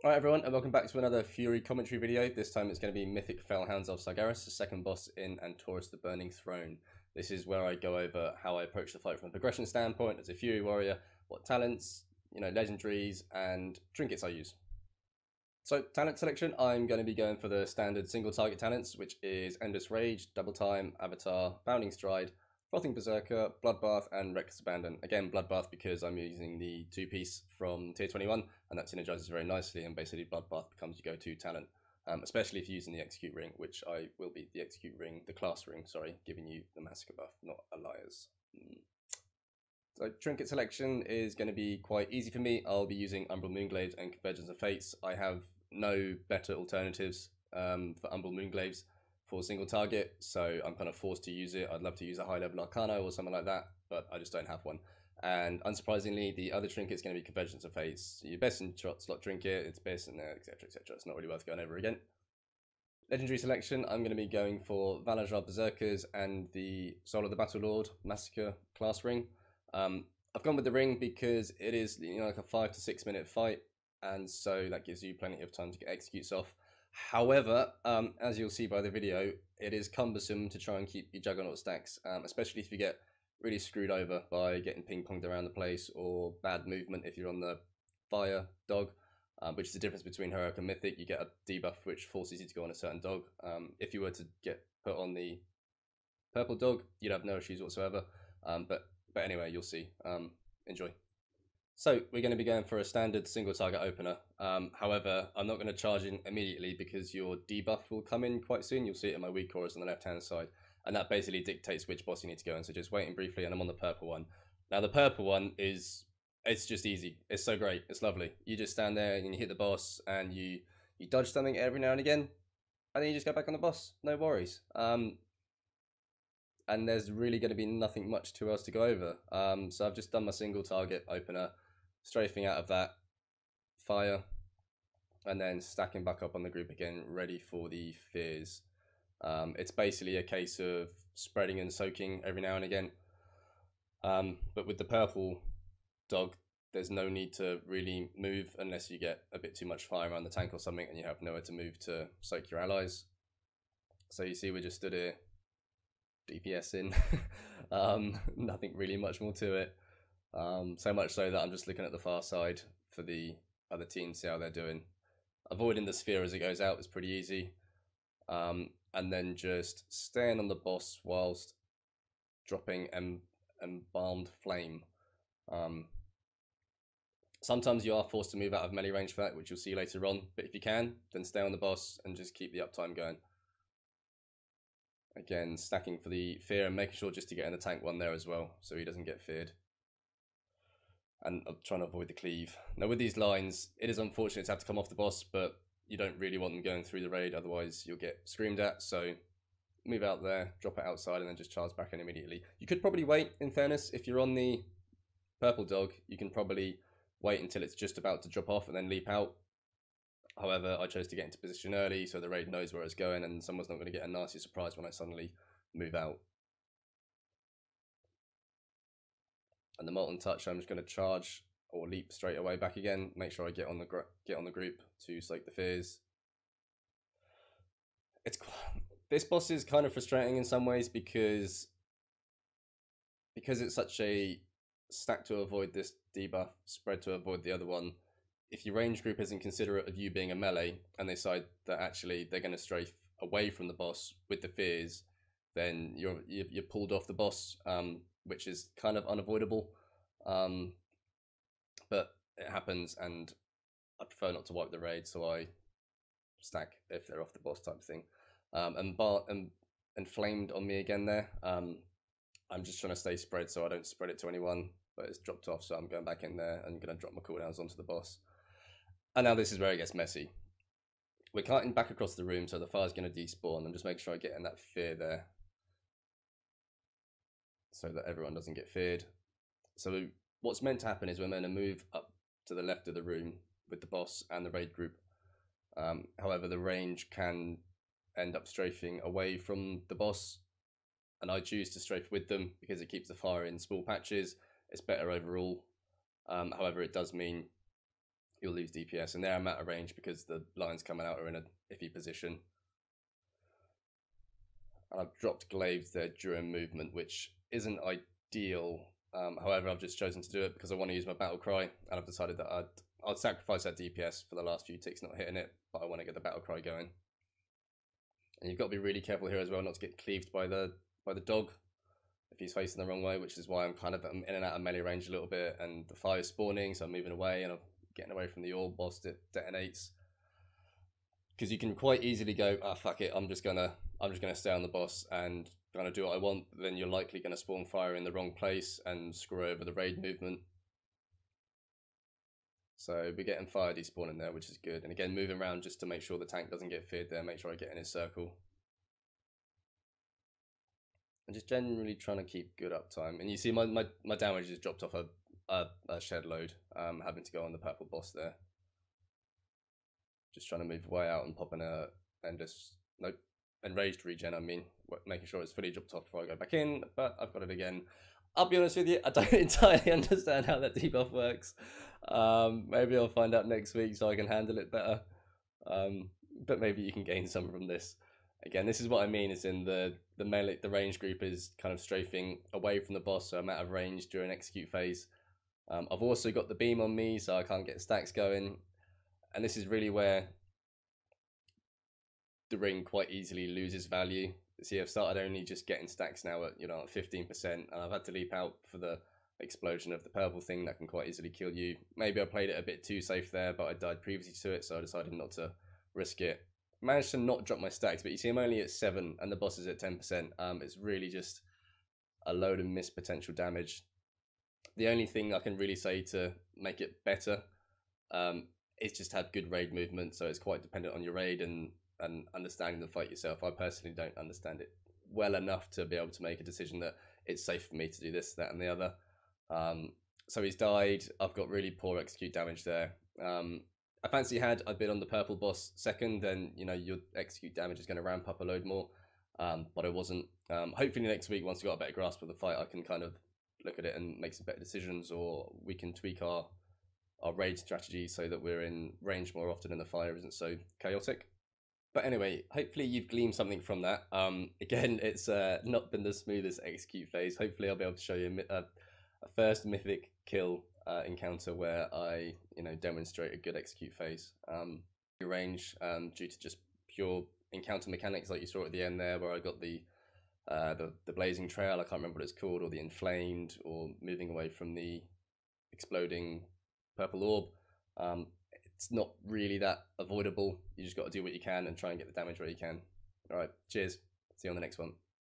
Alright everyone, and welcome back to another Fury commentary video. This time it's going to be Mythic Felhounds of Sargeras, the second boss in Antorus the Burning Throne. This is where I go over how I approach the fight from a progression standpoint as a Fury warrior, what talents, legendaries, and trinkets I use. So, talent selection, I'm going to be going for the standard single target talents, which is Endless Rage, Double Time, Avatar, Bounding Stride, Frothing Berserker, Bloodbath, and Reckless Abandon. Again, Bloodbath because I'm using the two-piece from tier 21, and that synergizes very nicely, and basically Bloodbath becomes your go-to talent, especially if you're using the Execute Ring, which I will be the Execute Ring, the class ring, sorry, giving you the Massacre buff, not a Liar's. So trinket selection is going to be quite easy for me. I'll be using Umbral Moonglaives and Convergence of Fates. I have no better alternatives for Umbral Moonglaives for a single target, so I'm kind of forced to use it. I'd love to use a high level Arcana or something like that, but I just don't have one. And unsurprisingly, the other trinket is going to be Convergence of Fates. Your best in slot trinket, it's best, and etc. etc. It's not really worth going over again. Legendary selection, I'm going to be going for Valajrar Berserkers and the Soul of the Battle Lord Massacre class ring. I've gone with the ring because it is like a 5 to 6 minute fight, and so that gives you plenty of time to get executes off. However, as you'll see by the video, it is cumbersome to try and keep your Juggernaut stacks, especially if you get really screwed over by getting ping-ponged around the place or bad movement if you're on the Fire dog, which is the difference between Heroic and Mythic. You get a debuff which forces you to go on a certain dog. If you were to get put on the Purple dog, you'd have no issues whatsoever, but anyway, you'll see. Enjoy. So we're going to be going for a standard single target opener. However, I'm not going to charge in immediately because your debuff will come in quite soon. You'll see it in my weak chorus on the left hand side, and that basically dictates which boss you need to go in. So just waiting briefly, and I'm on the purple one. Now the purple one it's just easy. It's so great. It's lovely. You just stand there and you hit the boss and you dodge something every now and again, and then you just go back on the boss. No worries. And there's really going to be nothing much to else to go over. So I've just done my single target opener, strafing out of that, fire, and then stacking back up on the group again, ready for the fears. It's basically a case of spreading and soaking every now and again. But with the purple dog, there's no need to really move unless you get a bit too much fire around the tank or something and you have nowhere to move to soak your allies. So you see we just stood here DPS in. Nothing really much more to it. So much so that I'm just looking at the far side for the other teams, see how they're doing. Avoiding the sphere as it goes out is pretty easy. And then just staying on the boss whilst dropping Embalmed Flame. Sometimes you are forced to move out of melee range for that, which you'll see later on. But if you can, then stay on the boss and just keep the uptime going. Again, stacking for the fear and making sure just to get in the tank one there as well, so he doesn't get feared. And I'm trying to avoid the cleave. Now with these lines, it is unfortunate to have to come off the boss, but you don't really want them going through the raid, otherwise you'll get screamed at. So move out there, drop it outside, and then just charge back in immediately. You could probably wait, in fairness, if you're on the purple dog, you can probably wait until it's just about to drop off and then leap out. However, I chose to get into position early so the raid knows where it's going and someone's not going to get a nasty surprise when I suddenly move out. And the Molten Touch, I'm just going to charge or leap straight away back again. Make sure I get on the group to soak the fears. This boss is kind of frustrating in some ways because it's such a stack to avoid this debuff, spread to avoid the other one. If your range group isn't considerate of you being a melee and they decide that actually they're going to strafe away from the boss with the fears, then you're pulled off the boss, which is kind of unavoidable. But it happens, and I prefer not to wipe the raid, so I stack if they're off the boss type thing. And flamed on me again there. I'm just trying to stay spread so I don't spread it to anyone, but it's dropped off, so I'm going back in there and going to drop my cooldowns onto the boss. And now this is where it gets messy. We're cutting back across the room, so the fire's going to despawn. I'm just making sure I get in that fear there, so that everyone doesn't get feared. So what's meant to happen is we're meant to move up to the left of the room with the boss and the raid group. However, the range can end up strafing away from the boss, and I choose to strafe with them because it keeps the fire in small patches. It's better overall. However, it does mean you'll lose DPS, and they're out of range because the lines coming out are in a iffy position. And I've dropped glaives there during movement, which isn't ideal. However, I've just chosen to do it because I want to use my battle cry, and I've decided that I'd sacrifice that DPS for the last few ticks not hitting it, but I want to get the battle cry going. And you've got to be really careful here as well not to get cleaved by the dog if he's facing the wrong way, which is why I'm kind of in and out of melee range a little bit, and the fire's spawning, so I'm moving away and I'm getting away from the orb whilst it detonates. Because you can quite easily go, fuck it, I'm just gonna stay on the boss and gonna do what I want. Then you're likely gonna spawn fire in the wrong place and screw over the raid movement. So we're getting fire despawning there, which is good. And again, moving around just to make sure the tank doesn't get feared there. Make sure I get in his circle. And just generally trying to keep good uptime. And you see my damage has dropped off a shed load, having to go on the purple boss there. Just trying to move way out and popping a enraged regen, I mean, making sure it's fully dropped off before I go back in, but I've got it again. I'll be honest with you, I don't entirely understand how that debuff works. Maybe I'll find out next week so I can handle it better. But maybe you can gain some from this. Again, this is what I mean, is in the melee, the range group is kind of strafing away from the boss, so I'm out of range during execute phase. I've also got the beam on me, so I can't get stacks going. And this is really where the ring quite easily loses value. See, I've started only just getting stacks now at, you know, 15%, and I've had to leap out for the explosion of the purple thing that can quite easily kill you. Maybe I played it a bit too safe there, but I died previously to it, so I decided not to risk it. Managed to not drop my stacks, but you see I'm only at 7 and the boss is at 10%. It's really just a load of missed potential damage. The only thing I can really say to make it better is just have good raid movement, so it's quite dependent on your raid and understanding the fight yourself. I personally don't understand it well enough to be able to make a decision that it's safe for me to do this, that, and the other. So he's died. I've got really poor execute damage there. I fancy I'd been on the purple boss second, then you know your execute damage is going to ramp up a load more. But I wasn't. Hopefully next week, once I've got a better grasp of the fight, I can kind of look at it and make some better decisions, or we can tweak our raid strategy so that we're in range more often and the fire isn't so chaotic. But anyway, hopefully you've gleaned something from that. Again, it's not been the smoothest execute phase. Hopefully I'll be able to show you a first mythic kill encounter where I, you know, demonstrate a good execute phase. Range due to just pure encounter mechanics, like you saw at the end there, where I got the blazing trail. I can't remember what it's called, or the inflamed, or moving away from the exploding purple orb. It's not really that avoidable. You just got to do what you can and try and get the damage where you can. All right, cheers. See you on the next one.